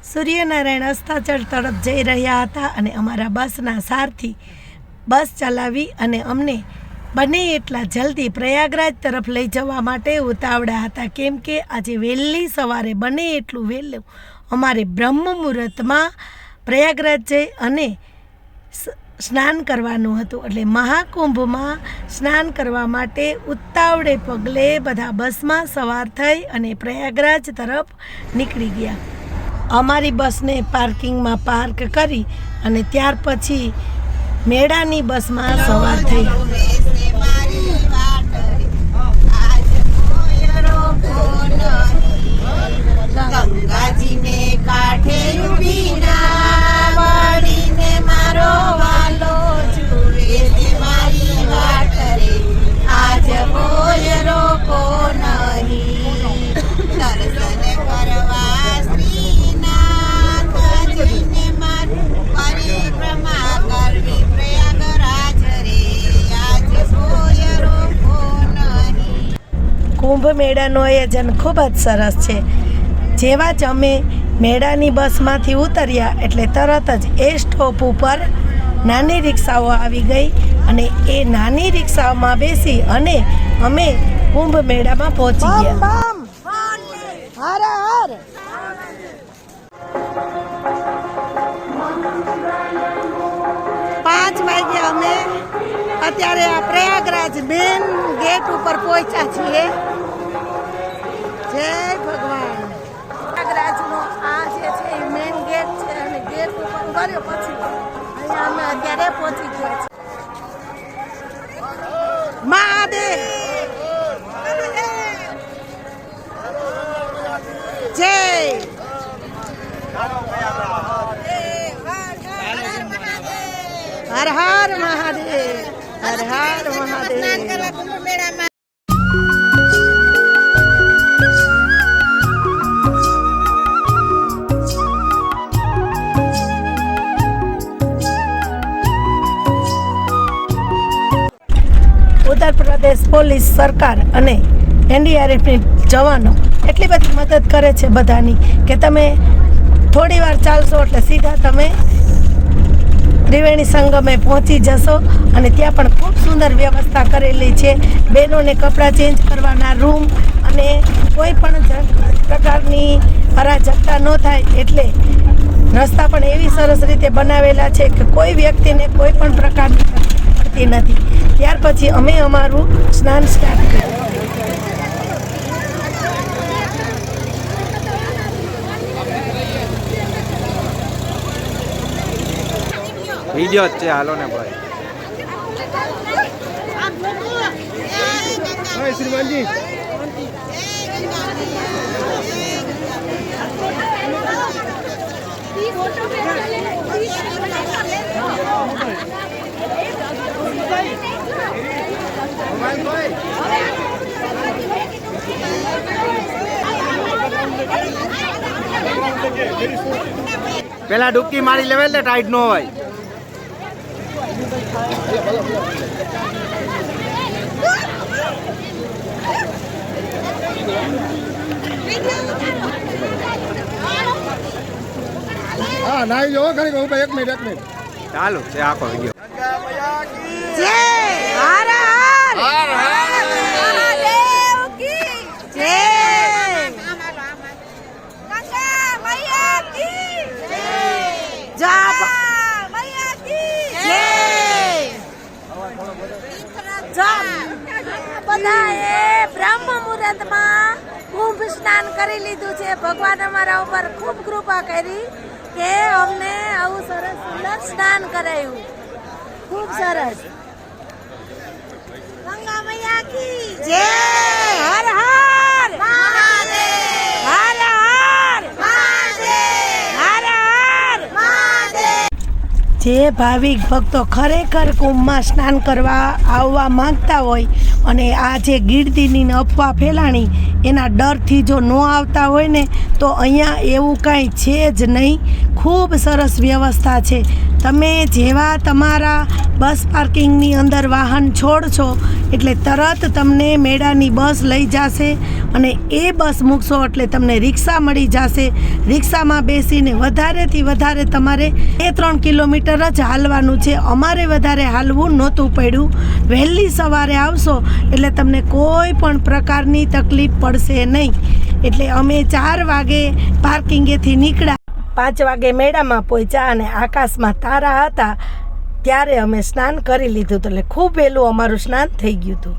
સૂર્યનારાયણ અસ્તાચળ તરફ જઈ રહ્યા હતા અને અમારા બસના સારથી બસ ચલાવી અને અમને બને એટલા જલ્દી પ્રયાગરાજ તરફ લઈ જવા માટે ઉતાવળા હતા, કેમ કે આજે વહેલી સવારે બને એટલું વહેલું અમારે બ્રહ્મ મુહૂર્તમાં પ્રયાગરાજ જઈ અને સ્નાન કરવાનું હતું. એટલે મહાકુંભમાં સ્નાન કરવા માટે ઉતાવળે પગલે બધા બસમાં સવાર થઈ અને પ્રયાગરાજ તરફ નીકળી ગયા. અમારી બસને પાર્કિંગમાં પાર્ક કરી અને ત્યાર પછી મેળાની બસમાં સવાર થઈ. કુંભ મેળાનું આયોજન ખૂબ જ સરસ છે. જેવા જ અમે મેળાની બસમાંથી ઉતર્યા એટલે તરત જ એ સ્ટોપ ઉપર નાની રિક્ષાઓ આવી ગઈ અને એ નાની રિક્ષાઓમાં બેસી અને અમે કુંભ મેળામાં પહોંચી ગયા. 5 વાગ્યા અમે અત્યારે આ પ્રયાગરાજ મેન ગેટ ઉપર પહોંચ્યા છીએ. જય ભગવાન. પ્રયાગરાજનો આ જે છે એ મેન ગેટ છે અને ગેટ ઉપર ઉભા પછી અહીંયા અમે અત્યારે પહોંચી ગયા છીએ. મહાદેવ જય. હર હર મહાદેવ, હર હર મહાદેવ. ઉત્તર પ્રદેશ પોલીસ સરકાર અને NDRFની જવાનો એટલી બધી મદદ કરે છે બધાની કે તમે થોડી વાર ચાલશો એટલે સીધા તમે ત્રિવેણી સંગમે પહોંચી જશો. અને ત્યાં પણ ખૂબ સુંદર વ્યવસ્થા કરેલી છે. બહેનોને કપડાં ચેન્જ કરવાના રૂમ અને કોઈ પણ પ્રકારની અરાજકતા ન થાય એટલે રસ્તા પણ એવી સરસ રીતે બનાવેલા છે કે કોઈ વ્યક્તિને કોઈ પણ પ્રકારની તકલીફ પડતી નથી. ત્યાર પછી અમે અમારું સ્નાન સ્ટાર્ટ કર્યું. વિડિયો છે, હાલો ને ભાઈ. હા શ્રીમાનજી. પેલા ડૂબકી મારી લેવે એટલે ટાઈટ નો હોય. હા નાઈ જો ઘણી કહું 1 મિનિટ ચાલો છે આખો વિડિયો. જય હર હર હર હર મહાદેવ કી જય. ગંગા મૈયા કી જય. જા મૈયા કી જય. બધાએ બ્રહ્મ મુહૂર્તમાં કુંભ સ્નાન કરી લીધું છે. ભગવાન અમારા ઉપર ખૂબ કૃપા કરી કે અમને આવું સરસ સુંદર સ્નાન કરાયું. ખૂબ સરસ. ગંગા મૈયા કી જય. હર હર મહાદેવ, હર હર મહાદેવ, હર હર મહાદેવ. જે ભાવિક ભક્તો ખરેખર કુંભમાં સ્નાન કરવા આવવા માંગતા હોય અને આ જે ગીરદીની અફવા ફેલાણી એના ડરથી જો ન આવતા હોય ને તો અહીંયા એવું કાંઈ છે જ નહીં. ખૂબ સરસ વ્યવસ્થા છે. તમે જેવા તમારા બસ પાર્કિંગની અંદર વાહન છોડશો એટલે તરત તમને મેળાની બસ લઈ જશે અને એ બસ મૂકશો એટલે તમને રિક્ષા મળી જશે. રિક્ષામાં બેસીને વધારેથી વધારે તમારે 2-3 કિલોમીટર જ હાલવાનું છે. અમારે વધારે હાલવું નહોતું પડ્યું. વહેલી સવારે આવશો એટલે તમને કોઈ પણ પ્રકારની તકલીફ પડશે નહીં. એટલે અમે 4 વાગે પાર્કિંગેથી નીકળ્યા, 5 વાગે મેળામાં પહોંચ્યા અને આકાશમાં તારા હતા ત્યારે અમે સ્નાન કરી લીધું હતું. એટલે ખૂબ વહેલું અમારું સ્નાન થઈ ગયું હતું.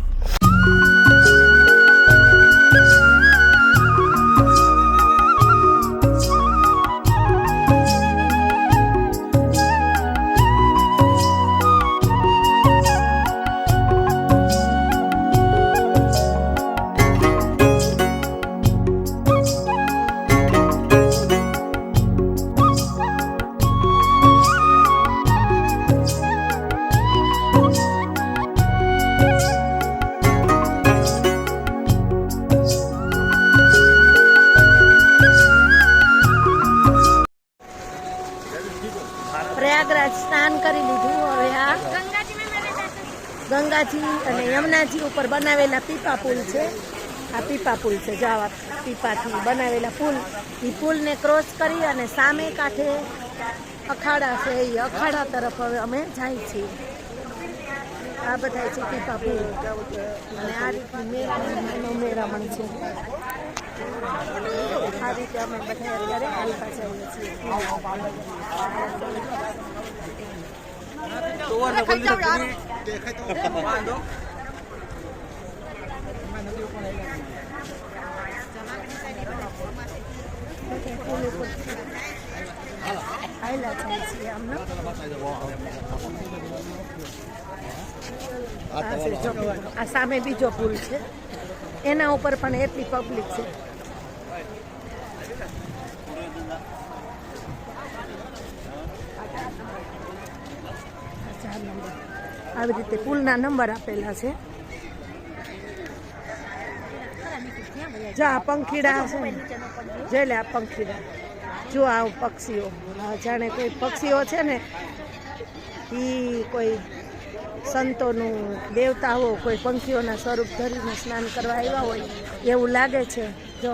પ્રયાગરાજ સ્નાન કરી લીધું. હવે આ ગંગાજી અને યમુનાજી ઉપર બનાવેલા પીપા પુલ છે. આ પીપા પુલ છે, જો આવા પીપાથી બનાવેલા પુલ. એ પુલને ક્રોસ કરી અને સામે કાંઠે અખાડા છે, એ અખાડા તરફ હવે અમે જાય છીએ. આ બધા છે પીપા પુલ અને આ રીતની મેળામણ છે. આ રીતે અમે બધા અત્યારે હાલતા જઈએ છીએ. હાયલા જાય છીએ આમનો. આ સામે બીજો પુલ છે, એના ઉપર પણ એટલી પબ્લિક છે. આવી રીતે પુલના નંબર આપેલા છે. જો આ પંખીડા છે, જોઈ લે આ પંખીડા. જો આ પક્ષીઓ, જાણે કોઈ પક્ષીઓ છે ને એ કોઈ સંતોનું દેવતાઓ કોઈ પંખીઓના સ્વરૂપ ધરીને સ્નાન કરવા આવ્યા હોય એવું લાગે છે. જો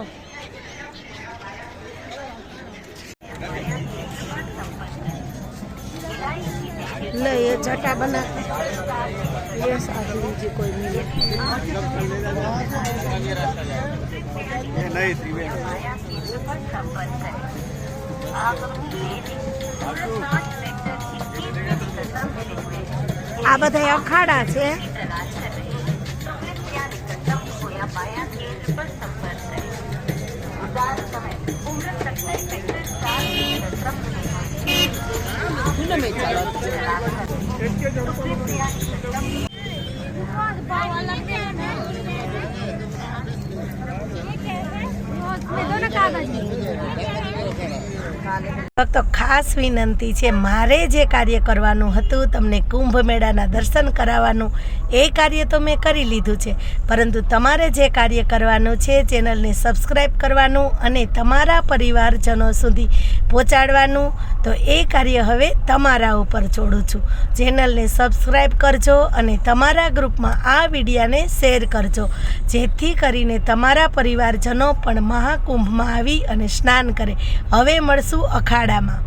લે એ જટા બના ये साधु जी कोई नहीं આ બધા અખાડા છે. તો ખાસ વિનંતી છે, મારે જે કાર્ય કરવાનું હતું તમને કુંભ મેળાના દર્શન કરાવવાનું, એ કાર્ય તો મેં કરી લીધું છે. પરંતુ તમારે જે કાર્ય કરવાનું છે ચેનલને સબસ્ક્રાઈબ કરવાનું અને તમારા પરિવારજનો સુધી પહોંચાડવાનું, તો એ કાર્ય હવે તમારા ઉપર છોડું છું. ચેનલને સબસ્ક્રાઈબ કરજો અને તમારા ગ્રુપમાં આ વિડીયાને શેર કરજો, જેથી કરીને તમારા પરિવારજનો પણ મહાકુંભમાં આવી અને સ્નાન કરે. હવે મળશું અખાડામાં.